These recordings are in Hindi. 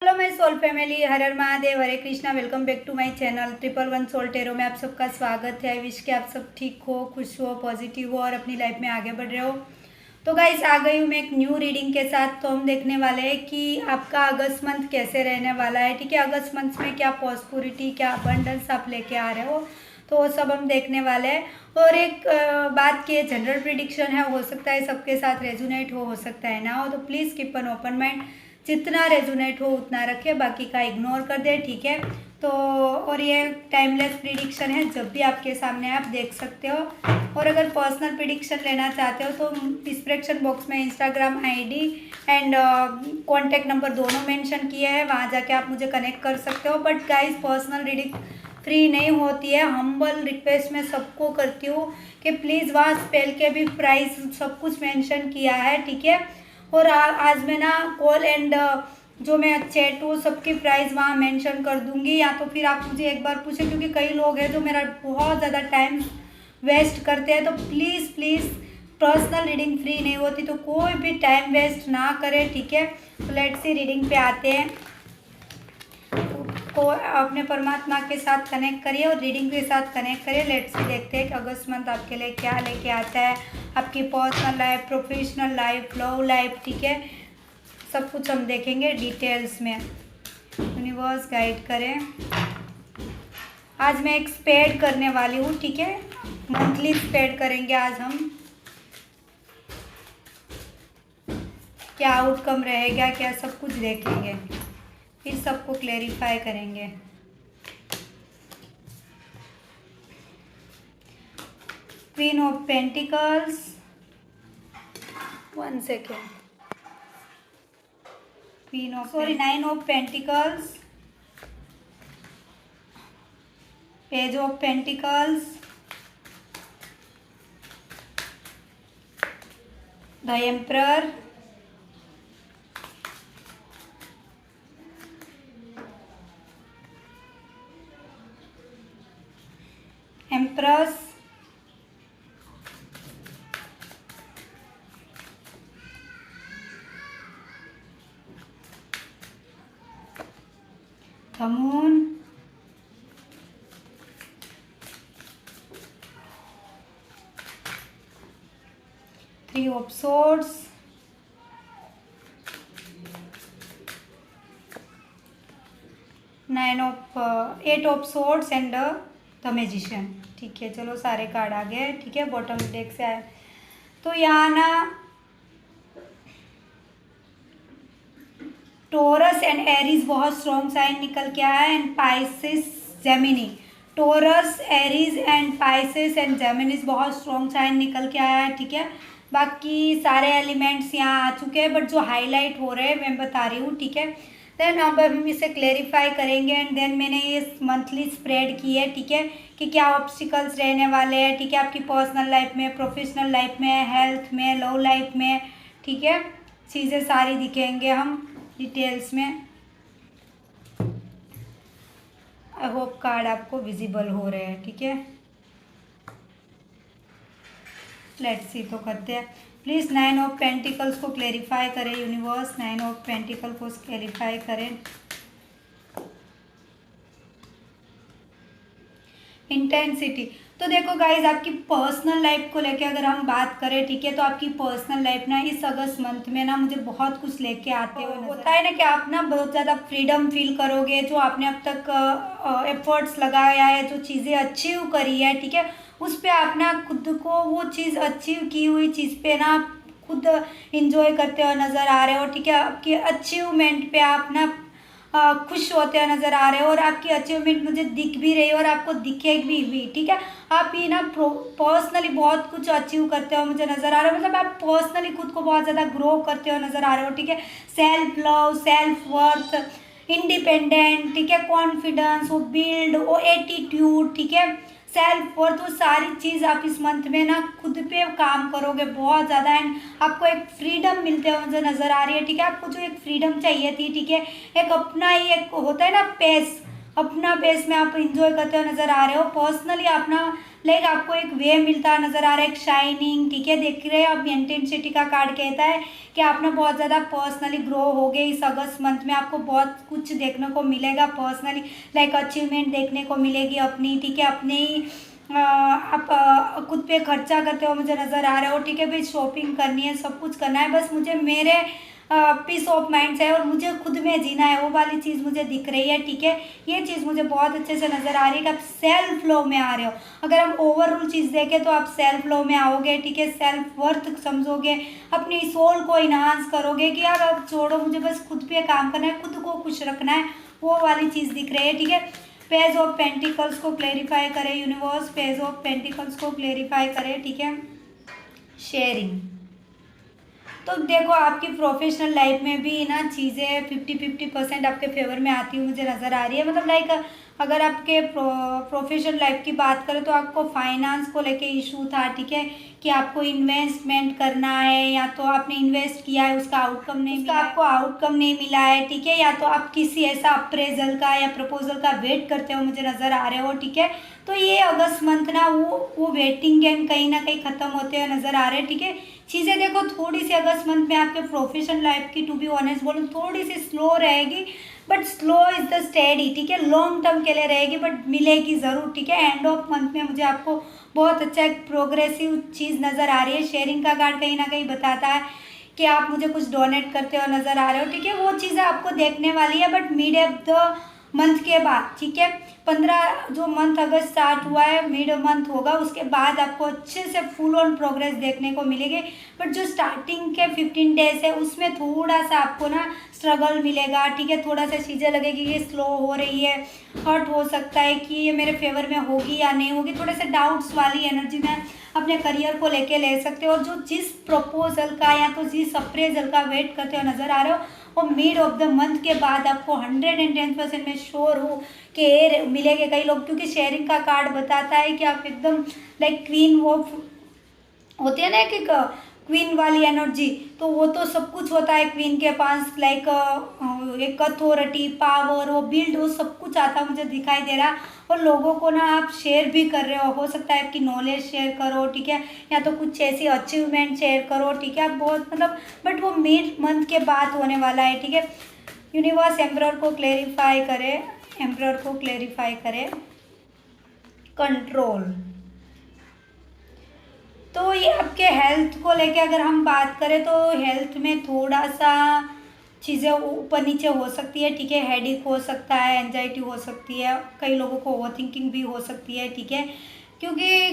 हेलो माय सोल फैमिली, हर हर महादेव, हरे Krishna. Welcome back to my channel 111 soul tarot में आप सबका स्वागत है। आई विश कि आप सब ठीक हो, खुश हो, पॉजिटिव हो और अपनी लाइफ में आगे बढ़ रहे हो। तो गाइस, आ गई हूँ मैं एक न्यू रीडिंग के साथ। तो हम देखने वाले हैं कि आपका अगस्त मंथ कैसे रहने वाला है। ठीक है, अगस्त मंथ में क्या पॉसिबिलिटी, क्या अबंडेंस आप लेके आ रहे हो, तो वो सब हम देखने वाले हैं। और एक बात की जनरल प्रिडिक्शन है, हो सकता है सबके साथ रेजोनेट हो सकता है ना हो। तो please keep an open mind, जितना रेजोनेट हो उतना रखे, बाकी का इग्नोर कर दे। ठीक है, तो और ये टाइमलेस प्रिडिक्शन है, जब भी आपके सामने आप देख सकते हो। और अगर पर्सनल प्रिडिक्शन लेना चाहते हो तो डिस्क्रिप्शन बॉक्स में Instagram ID and contact number दोनों मेंशन किए हैं, वहाँ जाके आप मुझे कनेक्ट कर सकते हो। But guys, personal reading free नहीं होती है। हम्बल रिक्वेस्ट मैं सबको करती हूँ कि प्लीज़ वहाँ स्पेल के भी प्राइस सब कुछ मेंशन किया है। ठीक है, और आज मैं ना कॉल एंड जो मैं चैट हूँ सबकी प्राइस वहाँ मेंशन कर दूंगी। या तो फिर आप मुझे एक बार पूछें, क्योंकि कई लोग हैं जो मेरा बहुत ज़्यादा टाइम वेस्ट करते हैं। तो please please, personal reading free नहीं होती, तो कोई भी टाइम वेस्ट ना करे। ठीक है, तो लेट्स सी रीडिंग पे आते हैं। को अपने परमात्मा के साथ कनेक्ट करिए और रीडिंग के साथ कनेक्ट करिए। लेट्स सी देखते हैं कि अगस्त मंथ आपके लिए क्या लेके आता है। आपकी personal life, professional life, love life, ठीक है, सब कुछ हम देखेंगे डिटेल्स में। यूनिवर्स गाइड करें। आज मैं एक स्पेड करने वाली हूँ। ठीक है, मंथली स्पेड करेंगे आज हम। क्या आउटकम रहेगा, क्या, सब कुछ देखेंगे, फिर सबको क्लेरिफाई करेंगे। Queen of pentacles, 1 second, queen of 9 of pentacles, page of pentacles, the emperor, empress, the moon, three of swords, 8 of swords and the magician. ठीक है, चलो सारे कार्ड आ गए। ठीक है, बॉटम डेक से आए। तो यहाँ ना टोरस एंड एरीज बहुत स्ट्रॉन्ग साइन निकल के आया है, and Pisces, Gemini. Taurus, Aries and Pisces and Geminis बहुत स्ट्रॉन्ग साइन निकल के आया है। ठीक है, बाकी सारे एलिमेंट्स यहाँ आ चुके हैं, बट जो हाईलाइट हो रहे हैं मैं बता रही हूँ। ठीक है, देन अब हम इसे क्लेरिफाई करेंगे। एंड देन मैंने ये मंथली स्प्रेड की है। ठीक है, कि क्या ऑब्स्टिकल्स रहने वाले हैं। ठीक है, आपकी पर्सनल लाइफ में, प्रोफेशनल लाइफ में, हेल्थ में, लव लाइफ में। ठीक है, चीज़ें सारी दिखेंगे हम डिटेल्स में। आई होप कार्ड आपको विजिबल हो रहे हैं। ठीक है, लेट्स सी तो करते हैं। प्लीज़ 9 ऑफ पेंटिकल्स को क्लेरिफाई करें यूनिवर्स, 9 ऑफ पेंटिकल को क्लेरिफाई करें। इंटेंसिटी, तो देखो गाइज, आपकी पर्सनल लाइफ को लेके अगर हम बात करें, ठीक है, तो आपकी पर्सनल लाइफ ना इस अगस्त मंथ में ना मुझे बहुत कुछ लेके आते हुए होता है ना कि आप ना बहुत ज़्यादा फ्रीडम फील करोगे। जो आपने अब तक एफर्ट्स लगाया है, जो चीज़ें अचीव करी है, ठीक है, उस पर आप ना खुद को वो चीज़ अचीव की हुई चीज़ पे ना खुद इंजॉय करते हुए नज़र आ रहे हो। ठीक है, आपकी अचीवमेंट पे आप ना खुश होते हुए नज़र आ रहे हो, और आपकी अचीवमेंट मुझे दिख भी रही है और आपको दिखेगी भी। ठीक है, आप ये ना पर्सनली बहुत कुछ अचीव करते हो मुझे नज़र आ रहा है। मतलब आप पर्सनली खुद को बहुत ज़्यादा ग्रो करते हो नज़र आ रहे हो। ठीक है, self love, self worth, independent, ठीक है, कॉन्फिडेंस, वो बिल्ड, वो एटीट्यूड, ठीक है, सेल्फ वर्थ, वो सारी चीज़ आप इस मंथ में ना खुद पे काम करोगे बहुत ज़्यादा। एंड आपको एक फ्रीडम मिलते हुए मुझे नज़र आ रही है। ठीक है, आपको जो एक फ्रीडम चाहिए थी, ठीक है, एक अपना ही एक होता है ना पेस, अपना पेस में आप इंजॉय करते हुए नज़र आ रहे हो। पर्सनली अपना लाइक आपको एक वे मिलता नज़र आ रहा है, एक शाइनिंग, ठीक है, देख रहे हैं अब इंटेंसिटी का कार्ड कहता है कि आप ना बहुत ज़्यादा पर्सनली ग्रो हो गए। इस अगस्त मंथ में आपको बहुत कुछ देखने को मिलेगा पर्सनली, लाइक अचीवमेंट देखने को मिलेगी अपनी, ठीक है, अपने ही आप खुद पे खर्चा करते हो मुझे नज़र आ रहे हो, ठीक है भाई, शॉपिंग करनी है, सब कुछ करना है, बस मुझे मेरे पीस ऑफ माइंड है और मुझे खुद में जीना है, वो वाली चीज़ मुझे दिख रही है, ठीक है। ये चीज़ मुझे बहुत अच्छे से नज़र आ रही है कि आप सेल्फ लव में आ रहे हो। अगर हम ओवरऑल चीज़ देखें तो आप सेल्फ लव में आओगे, ठीक है, सेल्फ वर्थ समझोगे, अपनी सोल को इन्हांस करोगे कि यार अब छोड़ो, मुझे बस खुद पे काम करना है, खुद को खुश रखना है, वो वाली चीज़ दिख रही है, ठीक है। पेज ऑफ पेंटिकल्स को क्लेरिफाई करें यूनिवर्स, पेज ऑफ पेंटिकल्स को क्लेरिफाई करें, ठीक है। शेयरिंग, तो देखो आपकी प्रोफेशनल लाइफ में भी ना चीज़ें 50-50% आपके फेवर में आती हुई मुझे नज़र आ रही है। मतलब लाइक अगर आपके प्रोफेशनल लाइफ की बात करें तो आपको फाइनेंस को लेके इशू था, ठीक है, कि आपको इन्वेस्टमेंट करना है, या तो आपने इन्वेस्ट किया है उसका आउटकम नहीं मिला, आपको आउटकम नहीं मिला है, ठीक है, या तो आप किसी ऐसा अप्रेजल का या प्रपोजल का वेट करते हो मुझे नज़र आ रहे हो, ठीक है। तो ये अगस्त मंथ ना वो वेटिंग गेम कहीं ना कहीं ख़त्म होते हुए नज़र आ रहे हैं, ठीक है। चीज़ें देखो थोड़ी सी अगस्त मंथ में आपके प्रोफेशनल लाइफ की, टू बी ऑनेस्ट बोलूँ, थोड़ी सी स्लो रहेगी, but slow is the steady, ठीक है, लॉन्ग टर्म के लिए रहेगी, बट मिलेगी ज़रूर, ठीक है। एंड ऑफ मंथ में मुझे आपको बहुत अच्छा एक प्रोग्रेसिव चीज़ नज़र आ रही है। शेयरिंग का कार्ड कहीं ना कहीं बताता है कि आप मुझे कुछ डोनेट करते हो नज़र आ रहे हो, ठीक है, वो चीज़ें आपको देखने वाली है, but mid of the month के बाद, ठीक है, 15 जो मंथ अगस्त स्टार्ट हुआ है मिड मंथ होगा, उसके बाद आपको अच्छे से फुल ऑन प्रोग्रेस देखने को मिलेगी। बट जो स्टार्टिंग के 15 डेज है उसमें थोड़ा सा आपको ना स्ट्रगल मिलेगा, ठीक है, थोड़ा सा चीज़ें लगेगी ये स्लो हो रही है, हर्ट हो सकता है कि ये मेरे फेवर में होगी या नहीं होगी, थोड़े से डाउट्स वाली एनर्जी में अपने करियर को लेके ले सकते हो। और जो जिस प्रपोजल का या तो जिस अप्रेजल का वेट करते हुए नज़र आ रहे हो, वो मिड ऑफ द मंथ के बाद आपको 110% में श्योर हो कि ये मिलेंगे कई लोग, क्योंकि शेयरिंग का कार्ड बताता है कि आप एकदम लाइक क्वीन ऑफ होती है ना कि क्वीन वाली एनर्जी, तो वो तो सब कुछ होता है क्वीन के पास, लाइक एक अथॉरिटी, पावर, वो बिल्ड, वो सब कुछ आता मुझे दिखाई दे रहा। और लोगों को ना आप शेयर भी कर रहे हो सकता है आपकी नॉलेज शेयर करो, ठीक है, या तो कुछ ऐसी अचीवमेंट शेयर करो, ठीक है, आप बहुत मतलब, बट वो मिड मंथ के बाद होने वाला है, ठीक है। यूनिवर्स एम्परर को क्लेरिफाई करे, एम्परर को क्लेरिफाई करे कंट्रोल। तो ये आपके हेल्थ को लेके अगर हम बात करें तो हेल्थ में थोड़ा सा चीज़ें ऊपर नीचे हो सकती है, ठीक है, हेडेक हो सकता है, एंजाइटी हो सकती है, कई लोगों को ओवर थिंकिंग भी हो सकती है, ठीक है, क्योंकि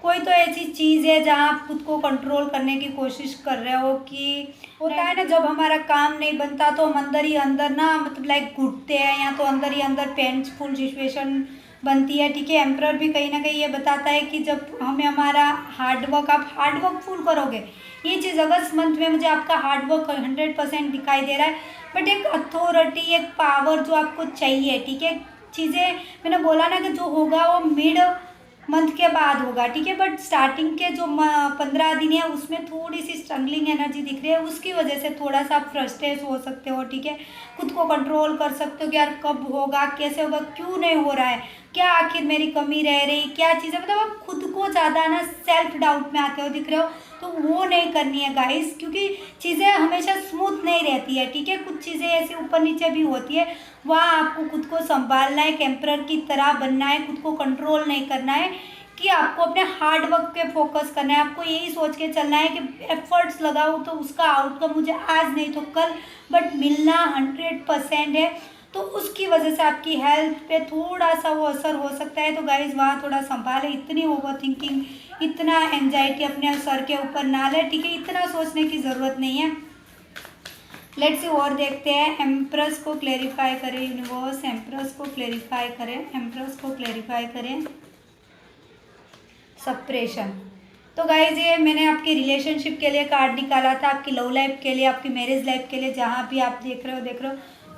कोई तो ऐसी चीज़ है जहाँ आप खुद को कंट्रोल करने की कोशिश कर रहे हो, कि होता है ना जब हमारा काम नहीं बनता तो हम अंदर ही अंदर ना मतलब लाइक घुटते हैं, या तो अंदर ही अंदर पेनफुल सिचुएशन बनती है, ठीक है। एम्परर भी कहीं ना कहीं ये बताता है कि जब हमें हमारा हार्डवर्क, आप हार्डवर्क फुल करोगे, ये चीज़ अगस्त मंथ में मुझे आपका हार्डवर्क 100% दिखाई दे रहा है, बट एक अथॉरिटी, एक पावर जो आपको चाहिए, ठीक है। चीज़ें मैंने बोला ना कि जो होगा वो मिड मंथ के बाद होगा, ठीक है, बट स्टार्टिंग के जो 15 दिन है उसमें थोड़ी सी स्ट्रगलिंग एनर्जी दिख रही है, उसकी वजह से थोड़ा सा आप फ्रस्ट्रेट हो सकते हो, ठीक है, खुद को कंट्रोल कर सकते हो कि यार कब होगा, कैसे होगा, क्यों नहीं हो रहा है, क्या आखिर मेरी कमी रह रही, क्या चीज़ें, मतलब आप खुद को ज़्यादा ना सेल्फ डाउट में आते हो दिख रहे हो, तो वो नहीं करनी है गाइस, क्योंकि चीज़ें हमेशा स्मूथ नहीं रहती है, ठीक है, कुछ चीज़ें ऐसी ऊपर नीचे भी होती है, वहाँ आपको खुद को संभालना है, एम्परर की तरह बनना है, खुद को कंट्रोल नहीं करना है, कि आपको अपने हार्ड वर्क पे फोकस करना है, आपको यही सोच के चलना है कि एफर्ट्स लगाऊँ तो उसका आउटकम मुझे आज नहीं तो कल बट मिलना 100% है, तो उसकी वजह से आपकी हेल्थ पे थोड़ा सा वो असर हो सकता है। तो गाइज वहाँ थोड़ा संभाले, इतनी ओवर थिंकिंग, इतना एंजाइटी अपने सर के ऊपर ना ले, ठीक है, इतना सोचने की ज़रूरत नहीं है। लेट्स सी और देखते हैं, एम्प्रेस को क्लेरिफाई करें यूनिवर्स, एम्प्रेस को क्लेरिफाई करें, एम्प्रेस को क्लेरिफाई करें सप्रेशन। तो गाइज ये मैंने आपकी रिलेशनशिप के लिए कार्ड निकाला था, आपकी लव लाइफ के लिए, आपकी मैरिज लाइफ के लिए, जहाँ भी आप देख रहे हो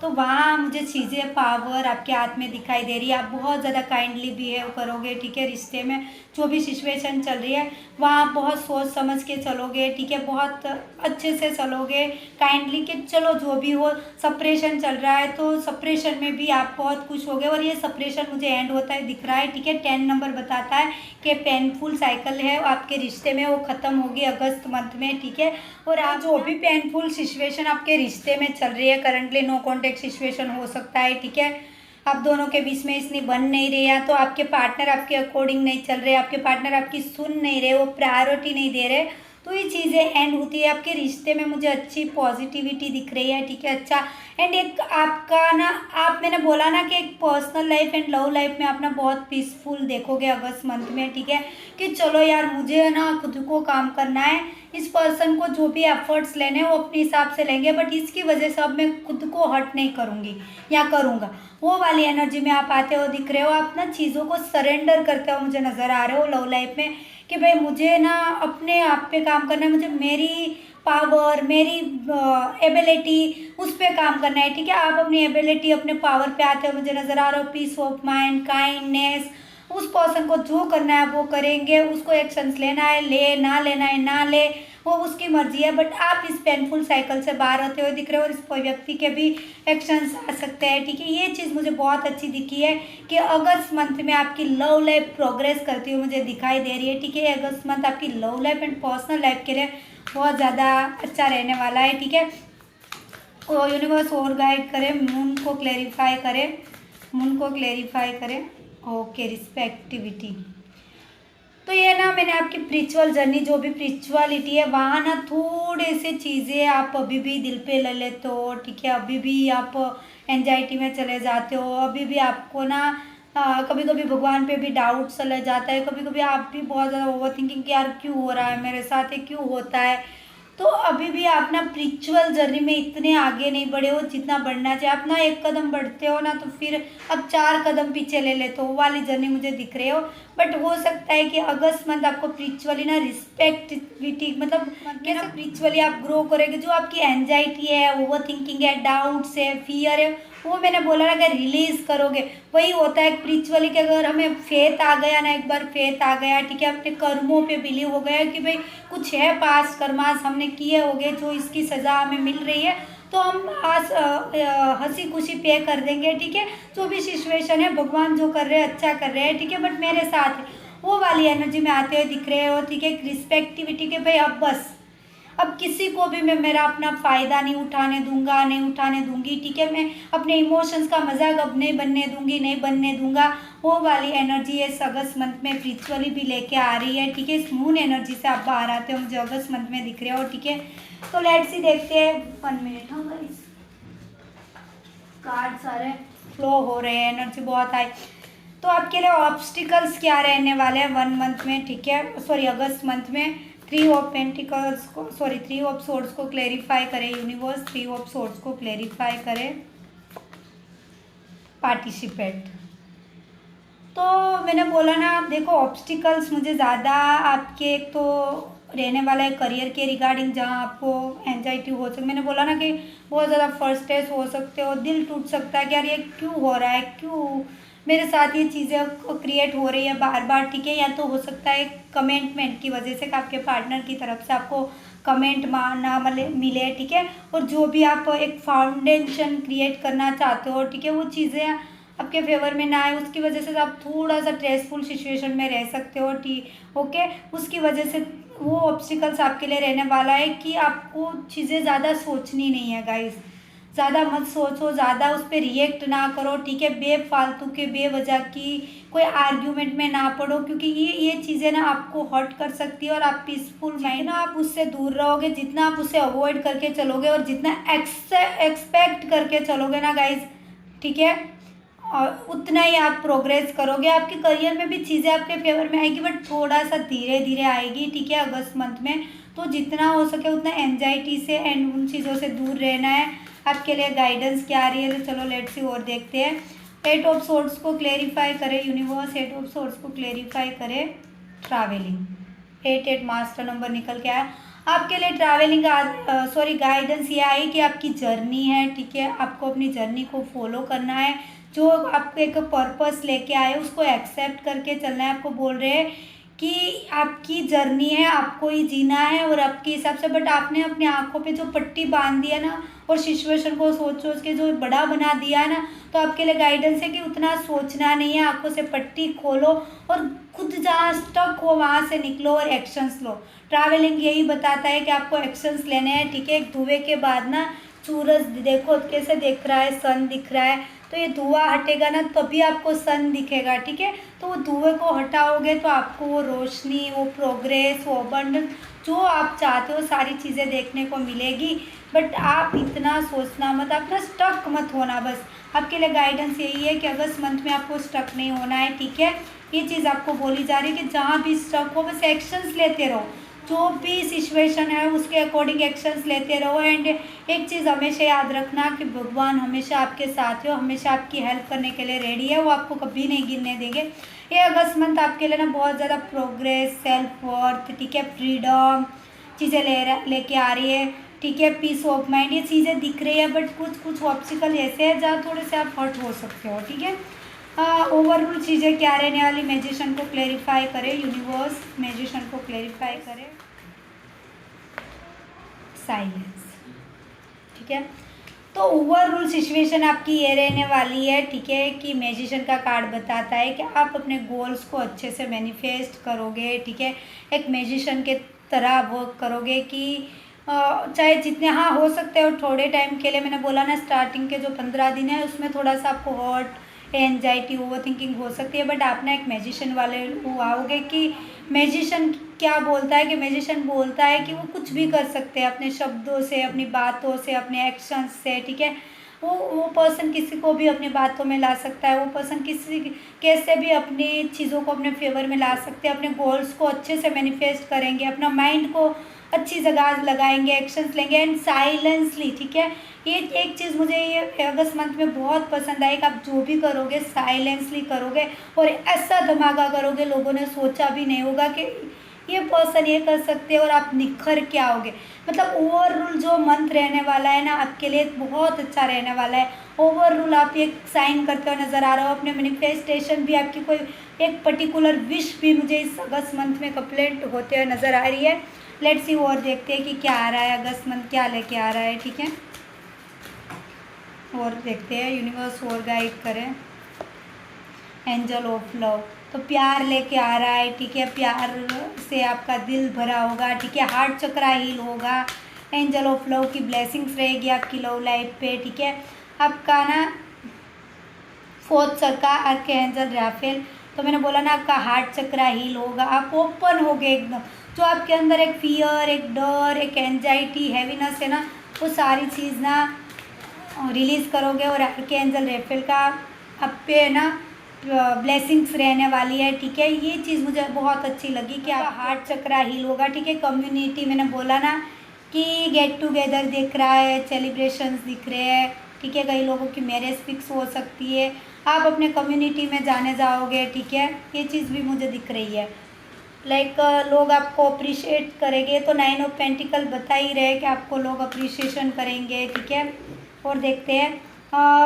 तो वहाँ मुझे चीज़ें पावर आपके हाथ में दिखाई दे रही है। आप बहुत ज़्यादा काइंडली बिहेव करोगे, ठीक है। रिश्ते में जो भी सिचुएशन चल रही है वहाँ बहुत सोच समझ के चलोगे, ठीक है। बहुत अच्छे से चलोगे काइंडली कि चलो जो भी हो, सेपरेशन चल रहा है तो सेपरेशन में भी आप बहुत खुश होगे। और ये सेपरेशन मुझे एंड होता है दिख रहा है, ठीक है। 10 नंबर बताता है कि पेनफुल साइकिल है आपके रिश्ते में, वो ख़त्म होगी अगस्त मंथ में, ठीक है। और आप जो भी पेनफुल सिचुएशन आपके रिश्ते में चल रही है, करंटली नो कॉन्टेक्ट सिचुएशन हो सकता है, ठीक है। आप दोनों के बीच में इसलिए बन नहीं रही, या तो आपके पार्टनर आपके अकॉर्डिंग नहीं चल रहे, आपके पार्टनर आपकी सुन नहीं रहे, वो प्रायोरिटी नहीं दे रहे, तो ये चीज़ें एंड होती है आपके रिश्ते में। मुझे अच्छी पॉजिटिविटी दिख रही है, ठीक है। अच्छा, एंड एक आपका ना, आप मैंने बोला ना कि एक personal life and love life में आप ना बहुत पीसफुल देखोगे अगस्त मंथ में, ठीक है। कि चलो यार मुझे ना खुद को काम करना है, इस पर्सन को जो भी एफर्ट्स लेने हैं वो अपने हिसाब से लेंगे, बट इसकी वजह से अब मैं खुद को हर्ट नहीं करूँगी या करूँगा, वो वाली एनर्जी में आप आते हो दिख रहे हो। आप ना चीज़ों को सरेंडर करते हो मुझे नज़र आ रहे हो लव लाइफ में, कि भाई मुझे ना अपने आप पे काम करना है, मुझे मेरी पावर, मेरी एबिलिटी उस पर काम करना है, ठीक है। आप अपनी एबिलिटी अपने पावर पे आते हो मुझे नज़र आ रहा हो। पीस ऑफ माइंड, काइंडनेस, उस पर्सन को जो करना है वो करेंगे, उसको एक्शंस लेना है, ले ना लेना है ना ले, वो उसकी मर्जी है। बट आप इस पेनफुल साइकिल से बाहर आते हुए दिख रहे हो, और इस व्यक्ति के भी एक्शंस आ सकते हैं, ठीक है। ये चीज़ मुझे बहुत अच्छी दिखी है कि अगस्त मंथ में आपकी लव लाइफ प्रोग्रेस करती हुई मुझे दिखाई दे रही है, ठीक है। अगस्त मंथ आपकी love life and personal life के लिए बहुत ज़्यादा अच्छा रहने वाला है, ठीक है। और यूनिवर्स और गाइड करे, मून को क्लेरिफाई करे, मून को क्लेरिफाई करे। ओके, रिस्पेक्टिविटी। तो ये ना मैंने आपकी स्पिरिचुअल जर्नी, जो भी स्पिरिचुअलिटी है वहाँ ना थोड़े से चीज़ें आप अभी भी दिल पे ले लेते हो, ठीक है। अभी भी आप एंजाइटी में चले जाते हो, अभी भी आपको ना कभी कभी भगवान पे भी डाउट चले जाता है, कभी कभी आप भी बहुत ज़्यादा ओवर थिंकिंग कि यार क्यों हो रहा है मेरे साथ, ये क्यों होता है। तो अभी भी आप ना स्पिरिचुअल जर्नी में इतने आगे नहीं बढ़े हो जितना बढ़ना चाहिए। आप ना एक कदम बढ़ते हो ना तो फिर अब 4 कदम पीछे ले लेते हो, वो वाली जर्नी मुझे दिख रहे हो। बट हो सकता है कि अगस्त मंथ आपको स्पिरिचुअली ना रिस्पेक्टिविटी, मतलब कैसे स्पिरिचुअली आप ग्रो करोगे। जो आपकी एंजाइटी है, ओवर थिंकिंग है, डाउट्स है, फियर है, वो मैंने बोला ना कि रिलीज करोगे। वही होता है स्पिरिचुअली कि अगर हमें फेथ आ गया ना, एक बार फेथ आ गया, ठीक है, अपने कर्मों पे बिलीव हो गया कि भाई कुछ है पास्ट कर्मास हमने किए होंगे जो इसकी सज़ा हमें मिल रही है, तो हम आज हंसी खुशी पे कर देंगे, ठीक है। जो भी सिचुएशन है भगवान जो कर रहे हैं अच्छा कर रहे हैं, ठीक है, बट मेरे साथ है, वो वाली एनर्जी में आते हुए दिख रहे हो, ठीक है। रिस्पेक्टिविटी के भाई अब किसी को भी मैं मेरा अपना फ़ायदा नहीं उठाने दूंगा, नहीं उठाने दूंगी, ठीक है। मैं अपने इमोशंस का मजाक अब नहीं बनने दूंगी, नहीं बनने दूंगा, वो वाली एनर्जी इस अगस्त मंथ में स्पिरिचुअली भी लेके आ रही है, ठीक है। इस मून एनर्जी से आप बाहर आते हो मुझे अगस्त मंथ में दिख रहे हो, ठीक है। तो लेट्स सी देखते हैं 1 मिनट। हाँ गाइस, कार्ड सारे फ्लो हो रहे हैं, एनर्जी बहुत आई। तो आपके लिए ऑब्स्टिकल्स क्या रहने वाले हैं 1 मंथ में, ठीक है, सॉरी अगस्त मंथ में। 3 ऑफ पेंटिकल्स को, सॉरी 3 ऑफ सोर्ड्स को क्लेरिफाई करे यूनिवर्स, 3 ऑफ सोर्ड्स को क्लेरिफाई करे पार्टिसिपेट। तो मैंने बोला ना, देखो ऑब्स्टिकल्स मुझे ज़्यादा आपके एक तो रहने वाला है करियर के रिगार्डिंग, जहाँ आपको एंजाइटी हो सकती, मैंने बोला ना कि बहुत ज़्यादा फ्रस्ट्रेट हो सकते हो, दिल टूट सकता है कि यार ये क्यों हो रहा है, क्यों मेरे साथ ये चीज़ें क्रिएट हो रही है बार बार, ठीक है। या तो हो सकता है कमेंटमेंट की वजह से कि आपके पार्टनर की तरफ से आपको कमेंट ना मिले, ठीक है। और जो भी आप एक फाउंडेशन क्रिएट करना चाहते हो, ठीक है, वो चीज़ें आपके फेवर में ना आए, उसकी वजह से आप थोड़ा सा स्ट्रेसफुल सिचुएशन में रह सकते हो, ठीक, ओके। उसकी वजह से वो ऑब्स्टिकल्स आपके लिए रहने वाला है कि आपको चीज़ें ज़्यादा सोचनी नहीं है गाइस, ज़्यादा मत सोचो, ज़्यादा उस पर रिएक्ट ना करो, ठीक है। बेफालतू के बेवजह की कोई आर्ग्यूमेंट में ना पड़ो, क्योंकि ये चीज़ें ना आपको हर्ट कर सकती है। और आप पीसफुल माइंड ना, आप उससे दूर रहोगे, जितना आप उससे अवॉइड करके चलोगे और जितना एक्सपेक्ट करके चलोगे ना गाइज, ठीक है, और उतना ही आप प्रोग्रेस करोगे। आपके करियर में भी चीज़ें आपके फेवर में आएगी, बट थोड़ा सा धीरे धीरे आएगी, ठीक है, अगस्त मंथ में। तो जितना हो सके उतना एंजाइटी से एंड उन चीज़ों से दूर रहना है। आपके लिए गाइडेंस क्या आ रही है, तो चलो लेट्स सी और देखते हैं। 8 ऑफ सोर्ड्स को क्लेरिफाई करे यूनिवर्स, 8 ऑफ सोर्ड्स को क्लेरिफाई करे ट्रैवलिंग। 8 मास्टर नंबर निकल के आया। आपके लिए ट्रैवलिंग गाइडेंस ये आई कि आपकी जर्नी है, ठीक है, आपको अपनी जर्नी को फॉलो करना है। जो आपको एक पर्पस लेके आए उसको एक्सेप्ट करके चलना है। आपको बोल रहे हैं कि आपकी जर्नी है, आपको ही जीना है और आपके हिसाब से, बट आपने अपनी आंखों पे जो पट्टी बांध दिया ना और सिचुएशन को सोच सोच के जो बड़ा बना दिया है ना, तो आपके लिए गाइडेंस है कि उतना सोचना नहीं है। आंखों से पट्टी खोलो और खुद जहाँ स्टक हो वहाँ से निकलो और एक्शंस लो। ट्रैवलिंग यही बताता है कि आपको एक्शंस लेने हैं, ठीक है। एक धुएं के बाद ना सूरज देखो कैसे दिख रहा है, सन दिख रहा है, तो ये धुआं हटेगा ना तभी आपको सन दिखेगा, ठीक है। तो वो धुएं को हटाओगे तो आपको वो रोशनी, वो प्रोग्रेस, वो अबंडेंस जो आप चाहते हो सारी चीज़ें देखने को मिलेगी। बट आप इतना सोचना मत, आप ना स्टक मत होना। बस आपके लिए गाइडेंस यही है कि अगस्त मंथ में आपको स्टक नहीं होना है, ठीक है। ये चीज़ आपको बोली जा रही है कि जहाँ भी स्टक हो बस एक्शंस लेते रहो, जो भी सिचुएशन है उसके अकॉर्डिंग एक्शंस लेते रहो। एंड एक चीज़ हमेशा याद रखना कि भगवान हमेशा आपके साथ हो, हमेशा आपकी हेल्प करने के लिए रेडी है, वो आपको कभी नहीं गिरने देंगे। ये अगस्त मंथ आपके लिए ना बहुत ज़्यादा प्रोग्रेस, सेल्फ वर्थ, ठीक है, फ्रीडम चीज़ें लेके आ रही है, ठीक है, पीस ऑफ माइंड, ये चीज़ें दिख रही है। बट कुछ कुछ ऑब्स्टिकल ऐसे हैं जहाँ थोड़े से आप हर्ट हो सकते हो, ठीक है। ओवरऑल चीज़ें क्या रहने वाली, मैजिशियन को क्लेरिफाई करें, यूनिवर्स मैजिशियन को क्लेरिफाई करे, साइलेंस, ठीक है। तो ओवरऑल सिचुएशन आपकी ये रहने वाली है, ठीक है, कि मैजिशियन का कार्ड बताता है कि आप अपने गोल्स को अच्छे से मैनिफेस्ट करोगे, ठीक है। एक मैजिशियन के तरह वर्क करोगे कि चाहे जितने, हाँ, हो सकते हो थोड़े टाइम के लिए, मैंने बोला ना स्टार्टिंग के जो 15 दिन है उसमें थोड़ा सा आपको हर्ट, एनजाइटी, ओवर थिंकिंग हो सकती है। बट आप ना एक मैजिशियन वाले वो आओगे कि मैजिशियन क्या बोलता है, कि मैजिशियन बोलता है कि वो कुछ भी कर सकते हैं अपने शब्दों से, अपनी बातों से, अपने एक्शंस से, ठीक है। वो पर्सन किसी को भी अपनी बातों में ला सकता है, वो पर्सन किसी कैसे भी अपनी चीज़ों को अपने फेवर में ला सकते हैं, अपने गोल्स को अच्छे से मैनिफेस्ट करेंगे, अपना माइंड को अच्छी जगह लगाएंगे, एक्शंस लेंगे एंड साइलेंसली, ठीक है। ये एक चीज़ मुझे ये अगस्त मंथ में बहुत पसंद आई कि आप जो भी करोगे साइलेंसली करोगे और ऐसा धमाका करोगे लोगों ने सोचा भी नहीं होगा कि ये पर्सन ये कर सकते हैं और आप निखर के आओगे। मतलब ओवरऑल जो मंथ रहने वाला है ना आपके लिए बहुत अच्छा रहने वाला है। ओवरऑल आप एक साइन करते हुए नज़र आ रहे हो, अपने मैनिफेस्टेशन भी, आपकी कोई एक पर्टिकुलर विश भी मुझे इस अगस्त मंथ में कंप्लीट होते हुए नज़र आ रही है। लेट्स सी और देखते हैं कि क्या आ रहा है, अगस्त मंथ क्या लेके आ रहा है, ठीक है। और देखते हैं यूनिवर्स और गाइड करें। एंजल ऑफ लव, तो प्यार लेके आ रहा है, ठीक है। प्यार से आपका दिल भरा होगा, ठीक है। हार्ट चक्रा हील होगा। एंजल ऑफ लव की ब्लेसिंग्स रहेगी आपकी लव लाइफ पे, ठीक है। आपका ना 4th चक्र आर्कएंजल राफेल, तो मैंने बोला ना आपका हार्ट चक्रा हील होगा, आप ओपन हो गए एकदम। जो आपके अंदर एक फियर, एक डर, एक एंजाइटी, हैवीनेस है ना, वो सारी चीज़ ना रिलीज़ करोगे और आर्कएंजल राफेल का आप पे ना ब्लेसिंग्स रहने वाली है, ठीक है। ये चीज़ मुझे बहुत अच्छी लगी कि आप हार्ट चक्रा हील होगा, ठीक है। कम्युनिटी, मैंने बोला ना कि गेट टुगेदर दिख रहा है, सेलिब्रेशंस दिख रहे हैं, ठीक है। कई लोगों की मैरिज फिक्स हो सकती है, आप अपने कम्युनिटी में जाने जाओगे, ठीक है। ये चीज़ भी मुझे दिख रही है। लोग आपको अप्रिशिएट करेंगे, तो 9 ऑफ पेंटिकल बता ही रहे कि आपको लोग अप्रिशिएशन करेंगे, ठीक है। और देखते हैं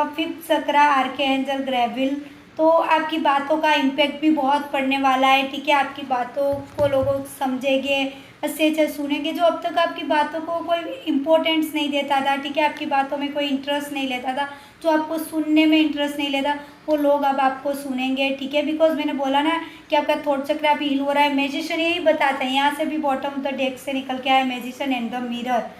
5th चक्र आर्कएंजल ग्रेविल, तो आपकी बातों का इम्पैक्ट भी बहुत पड़ने वाला है, ठीक है। आपकी बातों को लोग समझेंगे, अच्छे अच्छे सुनेंगे। जो अब तक आपकी बातों को कोई इम्पोर्टेंस नहीं देता था, ठीक है, आपकी बातों में कोई इंटरेस्ट नहीं लेता था, जो आपको सुनने में इंटरेस्ट नहीं लेता, वो लोग अब आपको सुनेंगे, ठीक है। बिकॉज मैंने बोला ना कि आपका थॉट चक्र अभी हील हो रहा है। मैजिशियन यही बताते हैं, यहाँ से भी बॉटम द डेक से निकल के आया मैजिशियन एंड द मिरर,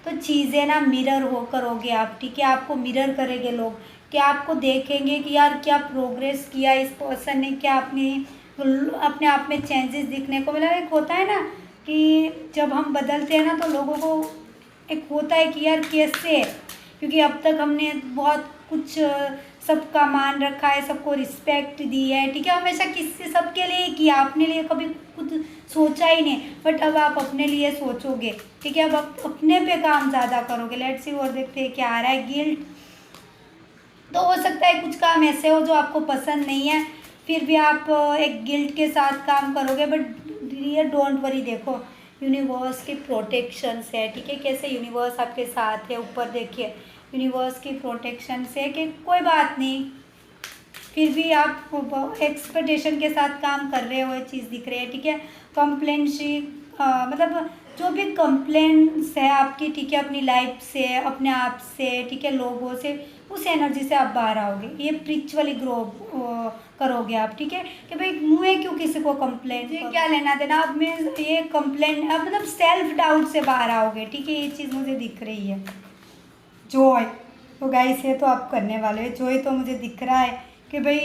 तो चीज़ें ना मिरर हो करोगे आप, ठीक है। आपको मिरर करेंगे लोग, कि आपको देखेंगे कि यार क्या प्रोग्रेस किया इस पर्सन ने, क्या अपने आप में चेंजेस दिखने को मिला। एक होता है ना कि जब हम बदलते हैं ना तो लोगों को एक होता है कि यार कैसे है, क्योंकि अब तक हमने बहुत कुछ सबका मान रखा है, सबको रिस्पेक्ट दी है, ठीक है। हमेशा किसी सबके लिए ही किया, अपने लिए कभी खुद सोचा ही नहीं। बट अब आप अपने लिए सोचोगे, ठीक है। अब आप अपने पे काम ज़्यादा करोगे। लेट्स सी और देखते हैं क्या आ रहा है। गिल्ट, तो हो सकता है कुछ काम ऐसे हो जो आपको पसंद नहीं है, फिर भी आप एक गिल्ट के साथ काम करोगे। बट ये डोंट वरी, देखो यूनिवर्स की प्रोटेक्शन से है, ठीक है। कैसे यूनिवर्स आपके साथ है, ऊपर देखिए यूनिवर्स की प्रोटेक्शन से कि कोई बात नहीं, फिर भी आप एक्सपेक्टेशन के साथ काम कर रहे हो, ये चीज़ दिख रही है, ठीक है। कंप्लेन शी मतलब जो भी कंप्लेंट्स है आपकी, ठीक है, अपनी लाइफ से, अपने आप से, ठीक है, लोगों से, उस एनर्जी से आप बाहर आओगे। ये स्पिरिचुअली ग्रो करोगे आप, ठीक है। कि भाई मुझे क्यों किसी को कंप्लेन, ये क्या लेना देना, अब मैं ये कंप्लेन, अब मतलब सेल्फ डाउट से बाहर आओगे, ठीक है। ये चीज़ मुझे दिख रही है। जॉय तो गाइस ये तो आप करने वाले हो, जॉय तो मुझे दिख रहा है कि भाई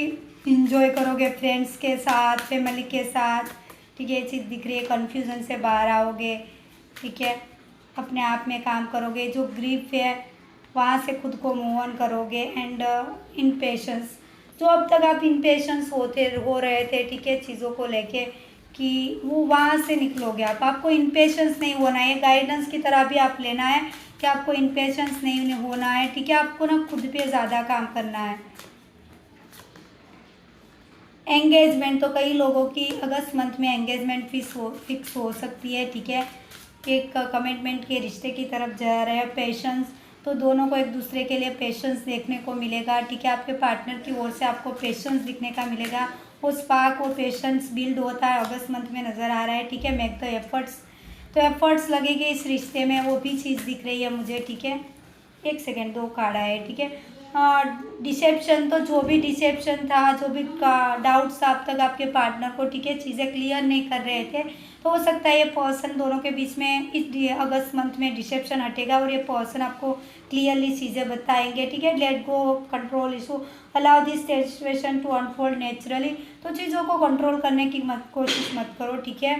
इंजॉय करोगे फ्रेंड्स के साथ, फैमिली के साथ, ठीक है। ये चीज़ दिख रही है। कन्फ्यूज़न से बाहर आओगे, ठीक है। अपने आप में काम करोगे, जो ग्रीफ है वहाँ से खुद को मूव ऑन करोगे। एंड इम्पेशंस, जो अब तक आप इम्पेशंस हो रहे थे, ठीक है, चीज़ों को लेके, कि वो वहाँ से निकलोगे आप। आपको इम्पेशंस नहीं होना है, गाइडेंस की तरह भी आप लेना है कि आपको इम्पेशंस नहीं होना है, ठीक है। आपको ना खुद पे ज़्यादा काम करना है। एंगेजमेंट, तो कई लोगों की अगस्त मंथ में एंगेजमेंट फिक्स हो सकती है, ठीक है। एक कमिटमेंट के रिश्ते की तरफ जा रहे हैं। पेशेंस, तो दोनों को एक दूसरे के लिए पेशेंस देखने को मिलेगा, ठीक है। आपके पार्टनर की ओर से आपको पेशेंस दिखने का मिलेगा। वो स्पार्क, वो पेशेंस बिल्ड होता है अगस्त मंथ में, नज़र आ रहा है, ठीक है। मेक द एफर्ट्स, तो एफर्ट्स लगेंगे इस रिश्ते में, वो भी चीज़ दिख रही है मुझे, ठीक है। एक सेकेंड, 2 कार्ड आए, ठीक है। डिसेप्शन, तो जो भी डिसेप्शन था, जो भी डाउट्स था अब तक आपके पार्टनर को, ठीक है, चीज़ें क्लियर नहीं कर रहे थे, तो हो सकता है ये पर्सन, दोनों के बीच में इस अगस्त मंथ में डिसेप्शन हटेगा और ये पर्सन आपको क्लियरली चीज़ें बताएंगे, ठीक है। Let go control issue, allow this situation to unfold naturally, तो चीज़ों को कंट्रोल करने की कोशिश मत करो, ठीक है।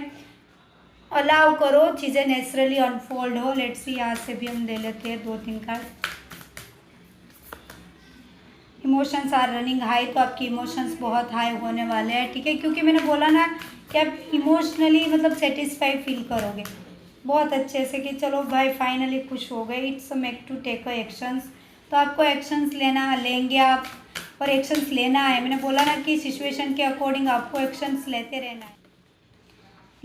अलाउ करो चीज़ें नेचुरली अनफोल्ड हो। लेट्स सी, यहाँ से भी हम ले लेते हैं 2-3 card. Emotions are running high, तो आपके इमोशंस बहुत हाई होने वाले हैं, ठीक है। क्योंकि मैंने बोला ना कि आप इमोशनली मतलब सेटिस्फाई फील करोगे बहुत अच्छे से, कि चलो भाई फाइनली खुश हो गए। It's make to take actions, तो आपको एक्शंस लेंगे आप, और एक्शंस लेना है। मैंने बोला ना कि सिचुएशन के अकॉर्डिंग आपको एक्शंस लेते रहना है।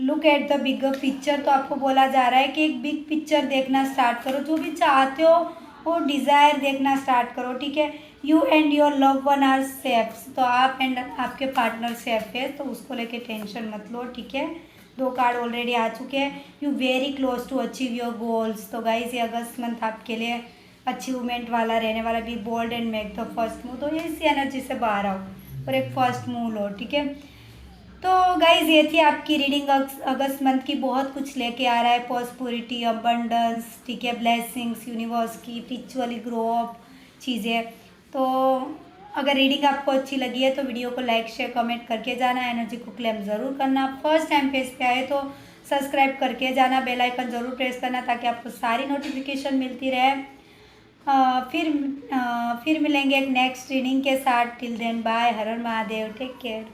Look at the bigger picture, तो आपको बोला जा रहा है कि एक बिग पिक्चर देखना स्टार्ट करो, जो भी चाहते हो वो डिज़ायर देखना स्टार्ट करो, ठीक है। You and your love one are safe, तो आप एंड आपके पार्टनर सेफ है, तो उसको लेके टेंशन मत लो, ठीक है। 2 कार्ड ऑलरेडी आ चुके हैं। You very close to achieve your goals, तो गाइस ये अगस्त मंथ आपके लिए अचीवमेंट वाला रहने वाला। Be bold and make the first move, तो ये इसी एनर्जी से बाहर आओ और एक फर्स्ट मूव लो, ठीक है। तो गाइज ये थी आपकी रीडिंग अगस्त मंथ की। बहुत कुछ लेके आ रहा है, पॉसिबिलिटी, अबंडेंस, ठीक है, ब्लेसिंग्स, यूनिवर्स की स्पिरिचुअली ग्रो अप चीज़ें। तो अगर रीडिंग आपको अच्छी लगी है तो वीडियो को लाइक शेयर कमेंट करके जाना, एनर्जी को क्लेम ज़रूर करना। फर्स्ट टाइम पेज पे आए तो सब्सक्राइब करके जाना, बेल आइकन ज़रूर प्रेस करना ताकि आपको सारी नोटिफिकेशन मिलती रहे। फिर मिलेंगे एक नेक्स्ट रीडिंग के साथ। टिल देन बाय, हर हर महादेव, टेक केयर।